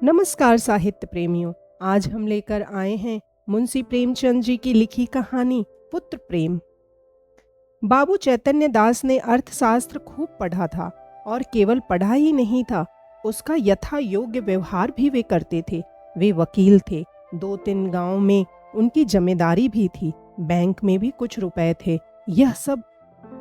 नमस्कार साहित्य प्रेमियों। आज हम लेकर आए हैं मुंशी प्रेमचंद जी की लिखी कहानी पुत्र प्रेम। बाबू चैतन्य दास ने अर्थशास्त्र खूब पढ़ा था और केवल पढ़ा ही नहीं था, उसका यथा योग्य व्यवहार भी वे करते थे। वे वकील थे, 2-3 गांव में उनकी जमींदारी भी थी, बैंक में भी कुछ रुपए थे। यह सब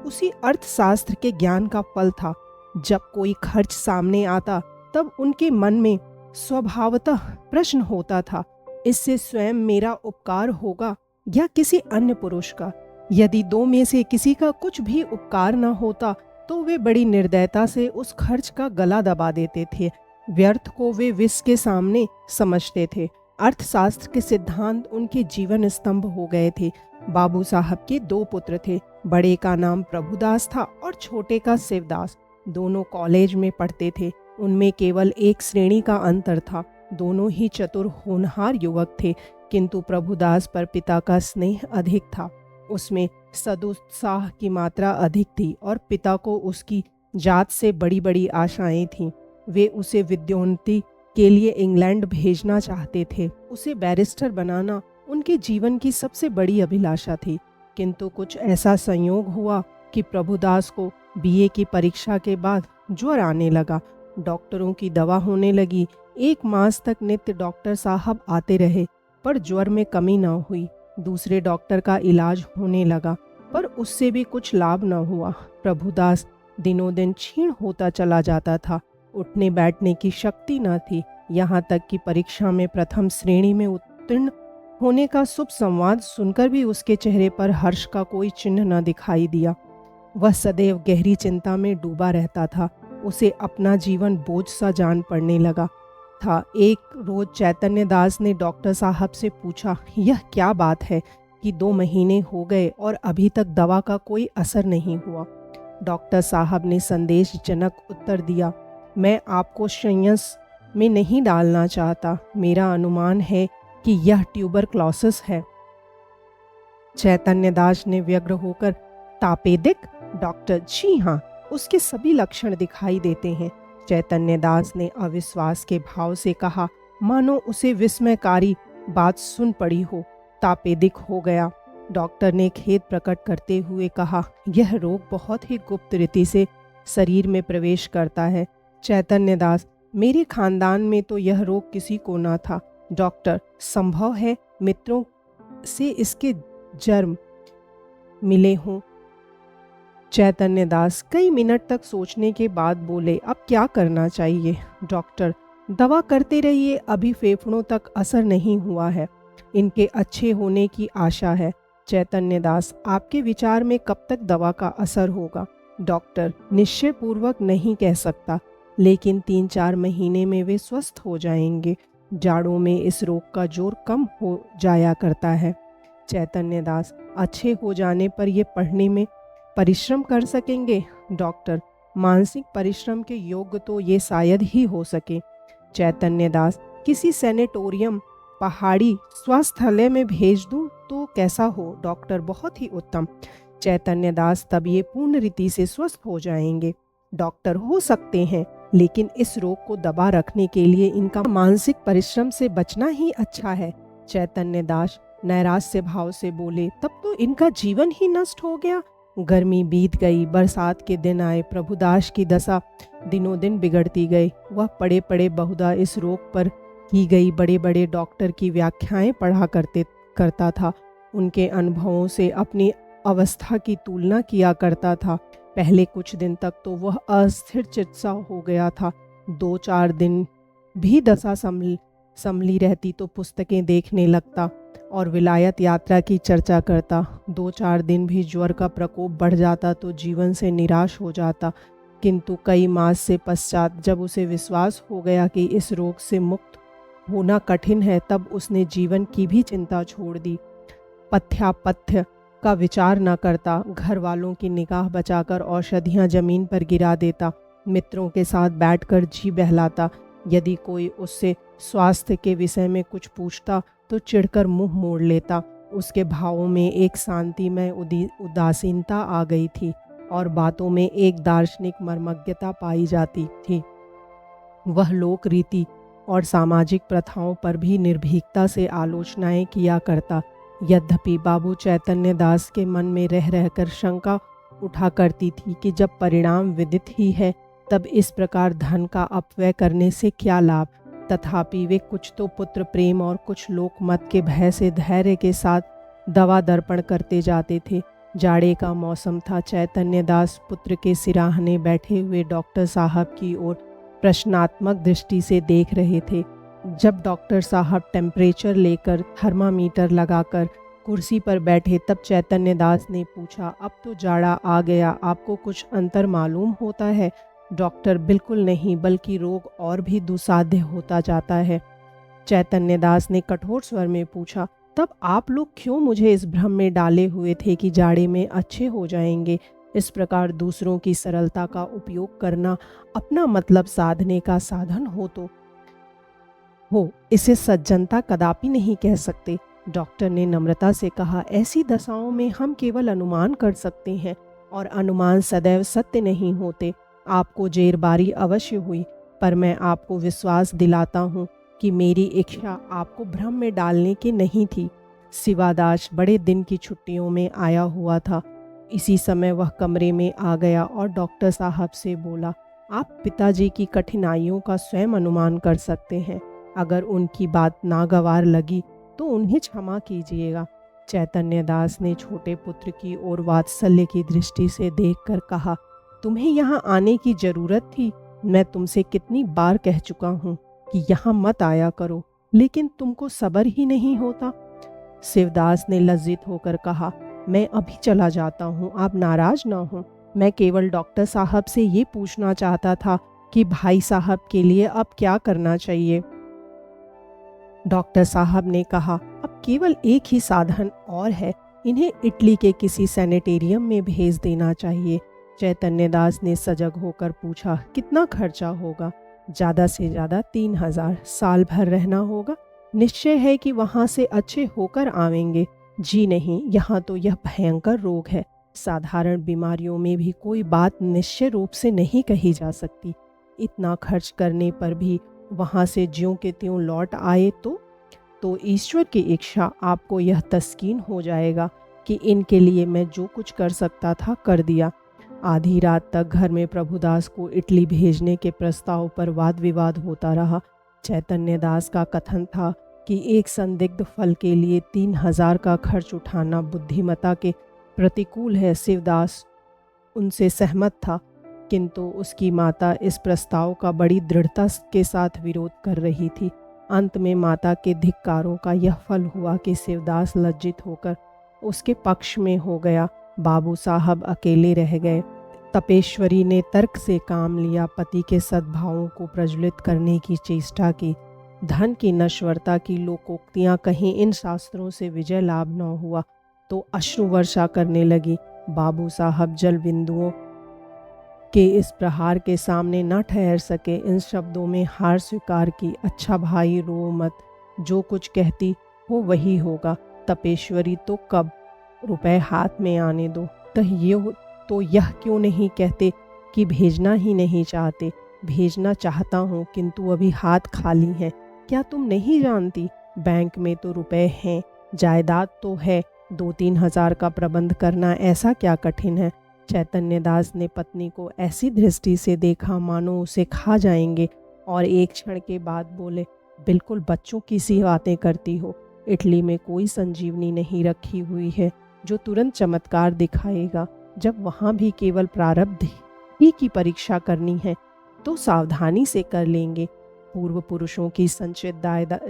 उसी अर्थशास्त्र के ज्ञान का फल था। जब कोई खर्च सामने आता तब उनके मन में स्वभावतः प्रश्न होता था, इससे स्वयं मेरा उपकार होगा या किसी अन्य पुरुष का। यदि दो में से किसी का कुछ भी उपकार न होता तो वे बड़ी निर्दयता से उस खर्च का गला दबा देते थे। व्यर्थ को वे विष के सामने समझते थे। अर्थशास्त्र के सिद्धांत उनके जीवन स्तंभ हो गए थे। बाबू साहब के 2 पुत्र थे, बड़े का नाम प्रभुदास था और छोटे का शिवदास। दोनों कॉलेज में पढ़ते थे। उनमें केवल एक श्रेणी का अंतर था। दोनों ही चतुर होनहार युवक थे, किंतु प्रभुदास पर पिता का स्नेह अधिक था। उसमें सदुत्साह की मात्रा अधिक थी और पिता को उसकी जात से बड़ी बड़ी आशाएं थीं। वे उसे विद्योन्नति के लिए इंग्लैंड भेजना चाहते थे। उसे बैरिस्टर बनाना उनके जीवन की सबसे बड़ी अभिलाषा थी। किंतु कुछ ऐसा संयोग हुआ कि प्रभुदास को बीए की परीक्षा के बाद ज्वर आने लगा। डॉक्टरों की दवा होने लगी। 1 मास तक नित्य डॉक्टर साहब आते रहे, पर ज्वर में कमी न हुई। दूसरे डॉक्टर का इलाज होने लगा, पर उससे भी कुछ लाभ न हुआ। प्रभुदास दिनों दिन क्षीण होता चला जाता था। उठने बैठने की शक्ति न थी। यहाँ तक कि परीक्षा में प्रथम श्रेणी में उत्तीर्ण होने का शुभ संवाद सुनकर भी उसके चेहरे पर हर्ष का कोई चिन्ह न दिखाई दिया। वह सदैव गहरी चिंता में डूबा रहता था। उसे अपना जीवन बोझ सा जान पड़ने लगा था। एक रोज चैतन्य दास ने डॉक्टर साहब से पूछा, यह क्या बात है कि 2 महीने हो गए और अभी तक दवा का कोई असर नहीं हुआ। डॉक्टर साहब ने संदेशजनक उत्तर दिया, मैं आपको संयस में नहीं डालना चाहता। मेरा अनुमान है कि यह ट्यूबरक्लोसिस है। चैतन्य दास ने व्यग्र होकर, तापेदिक? डॉक्टर, जी हाँ, उसके सभी लक्षण दिखाई देते हैं। चैतन्य दास ने अविश्वास के भाव से कहा, मानो उसे विस्मयकारी बात सुन पड़ी हो। तापेदिक हो गया। डॉक्टर ने खेद प्रकट करते हुए कहा, यह रोग बहुत ही गुप्त रीति से शरीर में प्रवेश करता है। चैतन्य दास, मेरे खानदान में तो यह रोग किसी को न था। डॉक्टर, संभव है मित्रों से इसके जर्म मिले हों। चैतन्य दास कई मिनट तक सोचने के बाद बोले, अब क्या करना चाहिए? डॉक्टर, दवा करते रहिए, अभी फेफड़ों तक असर नहीं हुआ है, इनके अच्छे होने की आशा है। चैतन्य दास, आपके विचार में कब तक दवा का असर होगा? डॉक्टर, निश्चय पूर्वक नहीं कह सकता, लेकिन 3-4 महीने में वे स्वस्थ हो जाएंगे। जाड़ों में इस रोग का जोर कम हो जाया करता है। चैतन्य दास, अच्छे हो जाने पर ये पढ़ने में परिश्रम कर सकेंगे? डॉक्टर, मानसिक परिश्रम के योग्य तो ये शायद ही हो सके। चैतन्य दास, किसी सैनिटोरियम, पहाड़ी स्वास्थ्यालय में भेज दूं तो कैसा हो? डॉक्टर, बहुत ही उत्तम। चैतन्य दास, तब ये पूर्ण रीति से स्वस्थ हो जाएंगे। डॉक्टर, हो सकते हैं, लेकिन इस रोग को दबा रखने के लिए इनका मानसिक परिश्रम से बचना ही अच्छा है। चैतन्य दास नैराश्य भाव से बोले, तब तो इनका जीवन ही नष्ट हो गया। गर्मी बीत गई, बरसात के दिन आए। प्रभुदास की दशा दिनों दिन बिगड़ती गई। वह पड़े पड़े बहुधा इस रोग पर की गई बड़े बड़े डॉक्टर की व्याख्याएं पढ़ा करता था। उनके अनुभवों से अपनी अवस्था की तुलना किया करता था। पहले कुछ दिन तक तो वह अस्थिर चित्सा हो गया था। 2-4 दिन भी दशा संभली रहती तो पुस्तकें देखने लगता और विलायत यात्रा की चर्चा करता। 2-4 दिन भी ज्वर का प्रकोप बढ़ जाता तो जीवन से निराश हो जाता। किंतु कई मास से पश्चात जब उसे विश्वास हो गया कि इस रोग से मुक्त होना कठिन है, तब उसने जीवन की भी चिंता छोड़ दी। पथ्यापथ्य का विचार न करता, घर वालों की निगाह बचाकर औषधियाँ जमीन पर गिरा देता, मित्रों के साथ बैठकर जी बहलाता। यदि कोई उससे स्वास्थ्य के विषय में कुछ पूछता तो चिढ़कर मुंह मोड़ लेता। उसके भावों में एक शांतिमय उदासीनता आ गई थी और बातों में एक दार्शनिक मर्मज्ञता पाई जाती थी। वह लोक रीति और सामाजिक प्रथाओं पर भी निर्भीकता से आलोचनाएं किया करता। यद्यपि बाबू चैतन्य दास के मन में रह रहकर शंका उठा करती थी कि जब परिणाम विदित ही है, तब इस प्रकार धन का अपव्यय करने से क्या लाभ। तथापि वे कुछ तो पुत्र प्रेम और कुछ लोकमत के भय से धैर्य के साथ दवा दर्पण करते जाते थे। जाड़े का मौसम था। चैतन्य दास पुत्र के सिराहने बैठे हुए डॉक्टर साहब की ओर प्रश्नात्मक दृष्टि से देख रहे थे। जब डॉक्टर साहब टेम्परेचर लेकर थर्मामीटर लगाकर कुर्सी पर बैठे, तब चैतन्य दास ने पूछा, अब तो जाड़ा आ गया, आपको कुछ अंतर मालूम होता है? डॉक्टर, बिल्कुल नहीं, बल्कि रोग और भी दुस्साध्य होता जाता है। चैतन्य दास ने कठोर स्वर में पूछा, तब आप लोग क्यों मुझे इस भ्रम में डाले हुए थे कि जाड़े में अच्छे हो जाएंगे? इस प्रकार दूसरों की सरलता का उपयोग करना अपना मतलब साधने का साधन इसे सज्जनता कदापि नहीं कह सकते। डॉक्टर ने नम्रता से कहा, ऐसी दशाओं में हम केवल अनुमान कर सकते हैं और अनुमान सदैव सत्य नहीं होते। आपको जेरबारी अवश्य हुई, पर मैं आपको विश्वास दिलाता हूँ कि मेरी इच्छा आपको भ्रम में डालने की नहीं थी। शिवादास बड़े दिन की छुट्टियों में आया हुआ था। इसी समय वह कमरे में आ गया और डॉक्टर साहब से बोला, आप पिताजी की कठिनाइयों का स्वयं अनुमान कर सकते हैं। अगर उनकी बात नागवार लगी तो उन्हें क्षमा कीजिएगा। चैतन्य दास ने छोटे पुत्र की ओर वात्सल्य की दृष्टि से देखकर कहा, तुम्हें यहाँ आने की जरूरत थी? मैं तुमसे कितनी बार कह चुका हूँ कि यहाँ मत आया करो, लेकिन तुमको सब्र ही नहीं होता। शिवदास ने लज्जित होकर कहा, मैं अभी चला जाता हूँ, आप नाराज ना हो। मैं केवल डॉक्टर साहब से ये पूछना चाहता था कि भाई साहब के लिए अब क्या करना चाहिए। डॉक्टर साहब ने कहा, अब केवल एक ही साधन और है, इन्हें इटली के किसी सैनिटेरियम में भेज देना चाहिए। चैतन्य दास ने सजग होकर पूछा, कितना खर्चा होगा? ज़्यादा से ज़्यादा 3000। साल भर रहना होगा? निश्चय है कि वहाँ से अच्छे होकर आवेंगे? जी नहीं, यहाँ तो यह भयंकर रोग है। साधारण बीमारियों में भी कोई बात निश्चय रूप से नहीं कही जा सकती। इतना खर्च करने पर भी वहाँ से ज्यों के त्यों लौट आए तो ईश्वर की इच्छा आपको यह तस्कीन हो जाएगा कि इनके लिए मैं जो कुछ कर सकता था कर दिया। आधी रात तक घर में प्रभुदास को इटली भेजने के प्रस्ताव पर वाद विवाद होता रहा। चैतन्य दास का कथन था कि एक संदिग्ध फल के लिए 3000 का खर्च उठाना बुद्धिमता के प्रतिकूल है। शिवदास उनसे सहमत था, किंतु उसकी माता इस प्रस्ताव का बड़ी दृढ़ता के साथ विरोध कर रही थी। अंत में माता के धिक्कारों का यह फल हुआ कि शिवदास लज्जित होकर उसके पक्ष में हो गया। बाबू साहब अकेले रह गए। तपेश्वरी ने तर्क से काम लिया, पति के सद्भावों को प्रज्वलित करने की चेष्टा की। धन की नश्वरता की लोकोक्तियां कहीं इन शास्त्रों से विजय लाभ न हुआ तो अश्रु वर्षा करने लगी। बाबू साहब जल बिंदुओं के इस प्रहार के सामने न ठहर सके। इन शब्दों में हार स्वीकार की, अच्छा भाई रो मत, जो कुछ कहती हो वही होगा। तपेश्वरी तो कब, रुपए हाथ में आने दो। तो यह क्यों नहीं कहते कि भेजना ही नहीं चाहते? भेजना चाहता हूँ, किंतु अभी हाथ खाली हैं। क्या तुम नहीं जानती? बैंक में तो रुपए हैं, जायदाद तो है। 2-3 हजार का प्रबंध करना ऐसा क्या कठिन है? चैतन्य दास ने पत्नी को ऐसी दृष्टि से देखा मानो उसे खा जाएंगे, और एक क्षण के बाद बोले, बिल्कुल बच्चों की सी बातें करती हो। इटली में कोई संजीवनी नहीं रखी हुई है जो तुरंत चमत्कार दिखाएगा। जब वहाँ भी केवल प्रारब्ध ही की परीक्षा करनी है तो सावधानी से कर लेंगे। पूर्व पुरुषों की संचित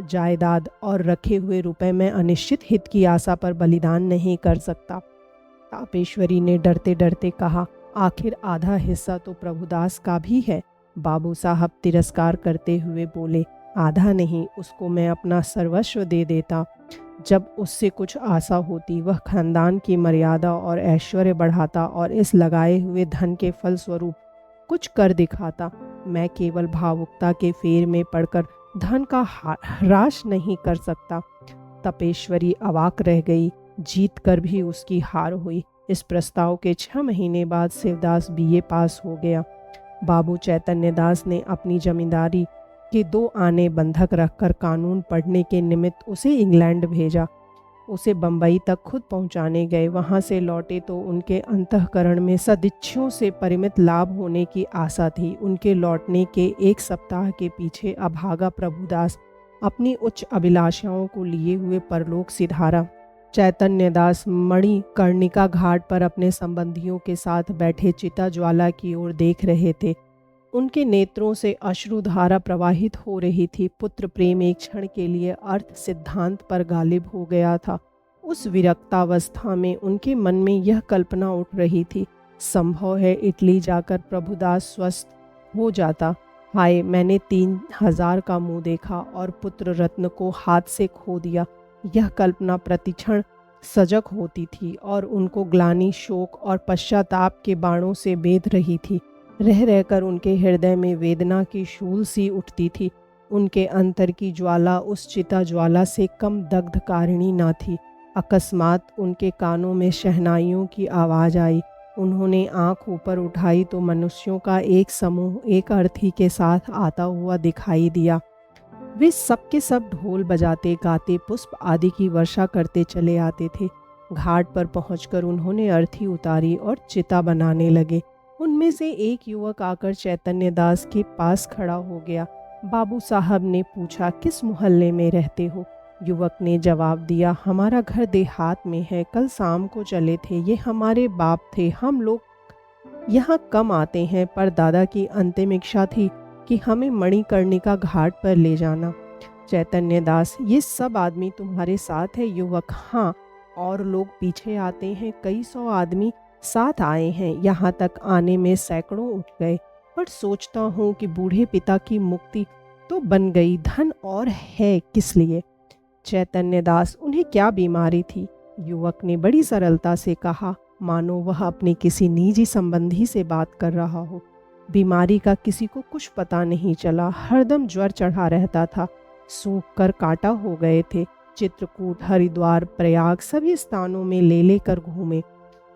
जायदाद और रखे हुए रुपए में अनिश्चित हित की आशा पर बलिदान नहीं कर सकता। तापेश्वरी ने डरते डरते कहा, आखिर आधा हिस्सा तो प्रभुदास का भी है। बाबू साहब तिरस्कार करते हुए बोले, आधा नहीं, उसको मैं अपना सर्वस्व दे देता। जब उससे कुछ आशा होती वह खानदान की मर्यादा और ऐश्वर्य बढ़ाता और इस लगाए हुए धन के फलस्वरूप कुछ कर दिखाता। मैं केवल भावुकता के फेर में पड़कर धन का ह्रास नहीं कर सकता। तपेश्वरी अवाक रह गई। जीत कर भी उसकी हार हुई। इस प्रस्ताव के 6 महीने बाद शिवदास BA पास हो गया। बाबू चैतन्य दास ने अपनी जमींदारी कि 2 आने बंधक रखकर कानून पढ़ने के निमित्त उसे इंग्लैंड भेजा। उसे बम्बई तक खुद पहुंचाने गए। वहां से लौटे तो उनके अंतःकरण में सदिच्छाओं से परिमित लाभ होने की आशा थी। उनके लौटने के 1 सप्ताह के पीछे अभागा प्रभुदास अपनी उच्च अभिलाषाओं को लिए हुए परलोक सिधारा। चैतन्य दास मणिकर्णिका घाट पर अपने संबंधियों के साथ बैठे चिता ज्वाला की ओर देख रहे थे। उनके नेत्रों से अश्रुधारा प्रवाहित हो रही थी। पुत्र प्रेम एक क्षण के लिए अर्थ सिद्धांत पर गालिब हो गया था। उस विरक्तावस्था में उनके मन में यह कल्पना उठ रही थी, संभव है इटली जाकर प्रभुदास स्वस्थ हो जाता। हाय, मैंने 3000 का मुंह देखा और पुत्र रत्न को हाथ से खो दिया। यह कल्पना प्रतिक्षण सजग होती थी और उनको ग्लानि, शोक और पश्चाताप के बाणों से बेध रही थी। रह रहकर उनके हृदय में वेदना की शूल सी उठती थी। उनके अंतर की ज्वाला उस चिता ज्वाला से कम दग्धकारिणी न थी। अकस्मात उनके कानों में शहनाइयों की आवाज़ आई। उन्होंने आंख ऊपर उठाई तो मनुष्यों का एक समूह एक अर्थी के साथ आता हुआ दिखाई दिया। वे सबके सब ढोल बजाते गाते पुष्प आदि की वर्षा करते चले आते थे। घाट पर पहुंचकर उन्होंने अर्थी उतारी और चिता बनाने लगे। उनमें से एक युवक आकर चैतन्य दास के पास खड़ा हो गया। बाबू साहब ने पूछा, किस मोहल्ले में रहते हो? युवक ने जवाब दिया, हमारा घर देहात में है, कल शाम को चले थे, ये हमारे बाप थे, हम लोग यहाँ कम आते हैं, पर दादा की अंतिम इच्छा थी कि हमें मणिकर्णिका घाट पर ले जाना। चैतन्य दास, ये सब आदमी तुम्हारे साथ है? युवक, हाँ, और लोग पीछे आते हैं, कई 100 आदमी साथ आए हैं। यहाँ तक आने में सैकड़ों उठ गए, पर सोचता हूँ कि बूढ़े पिता की मुक्ति तो बन गई, धन और है किस लिए? चैतन्य दास, उन्हें क्या बीमारी थी? युवक ने बड़ी सरलता से कहा, मानो वह अपने किसी निजी संबंधी से बात कर रहा हो। बीमारी का किसी को कुछ पता नहीं चला, हरदम ज्वर चढ़ा रहता था, सूख कर कांटा हो गए थे। चित्रकूट, हरिद्वार, प्रयाग सभी स्थानों में ले लेकर घूमे।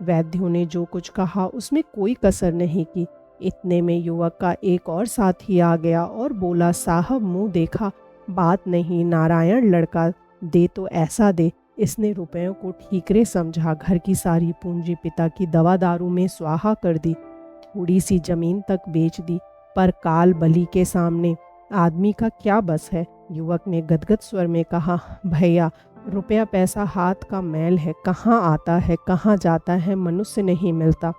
वैद्यों ने जो कुछ कहा उसमें कोई कसर नहीं की। इतने में युवक का एक और साथी आ गया और बोला, साहब मुंह देखा, बात नहीं, नारायण लड़का, दे तो ऐसा दे। इसने रुपयों को ठीकरे समझा, घर की सारी पूंजी पिता की दवा दारू में स्वाहा कर दी, थोड़ी सी जमीन तक बेच दी, पर काल बलि के सामने आदमी का क्या बस है? युवक ने गदगद स्वर में कहा, भैया, रुपया पैसा हाथ का मैल है, कहाँ आता है कहाँ जाता है, मनुष्य नहीं मिलता।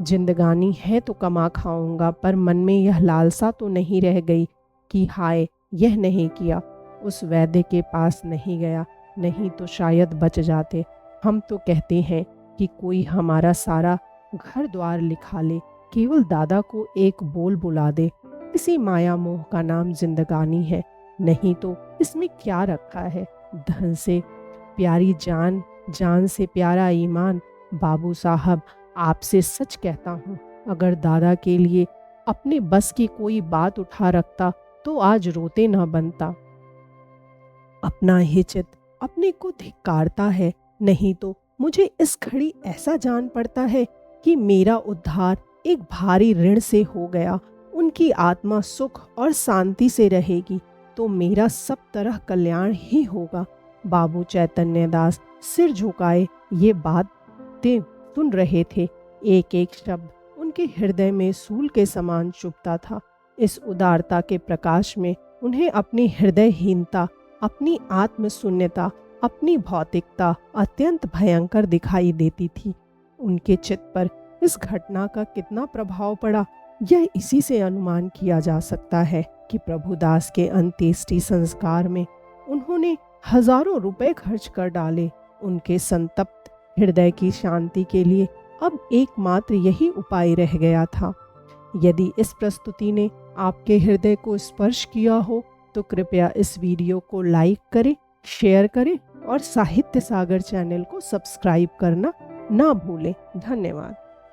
जिंदगानी है तो कमा खाऊंगा, पर मन में यह लालसा तो नहीं रह गई कि हाय, यह नहीं किया, उस वैद्य के पास नहीं गया, नहीं तो शायद बच जाते। हम तो कहते हैं कि कोई हमारा सारा घर द्वार लिखा ले, केवल दादा को एक बोल बुला दे। इसी माया मोह का नाम जिंदगानी है, नहीं तो इसमें क्या रखा है? धन से प्यारी जान, जान से प्यारा ईमान। बाबू साहब, आपसे सच कहता हूँ, अगर दादा के लिए अपने बस की कोई बात उठा रखता तो आज रोते न बनता। अपना ही चित अपने को धिक्कारता है, नहीं तो मुझे इस घड़ी ऐसा जान पड़ता है कि मेरा उद्धार एक भारी ऋण से हो गया। उनकी आत्मा सुख और शांति से रहेगी तो मेरा सब तरह कल्याण ही होगा। बाबू चैतन्य दास सिर झुकाए ये बातें सुन रहे थे। एक एक शब्द उनके हृदय में सूल के समान चुभता था। इस उदारता के प्रकाश में उन्हें अपनी हृदयहीनता, अपनी आत्मशून्यता, अपनी भौतिकता अत्यंत भयंकर दिखाई देती थी। उनके चित्त पर इस घटना का कितना प्रभाव पड़ा, यह इसी से अनुमान किया जा सकता है कि प्रभुदास के अंत्येष्टि संस्कार में उन्होंने हजारों रुपए खर्च कर डाले। उनके संतप्त हृदय की शांति के लिए अब एकमात्र यही उपाय रह गया था। यदि इस प्रस्तुति ने आपके हृदय को स्पर्श किया हो तो कृपया इस वीडियो को लाइक करें, शेयर करें और साहित्य सागर चैनल को सब्सक्राइब करना ना भूलें। धन्यवाद।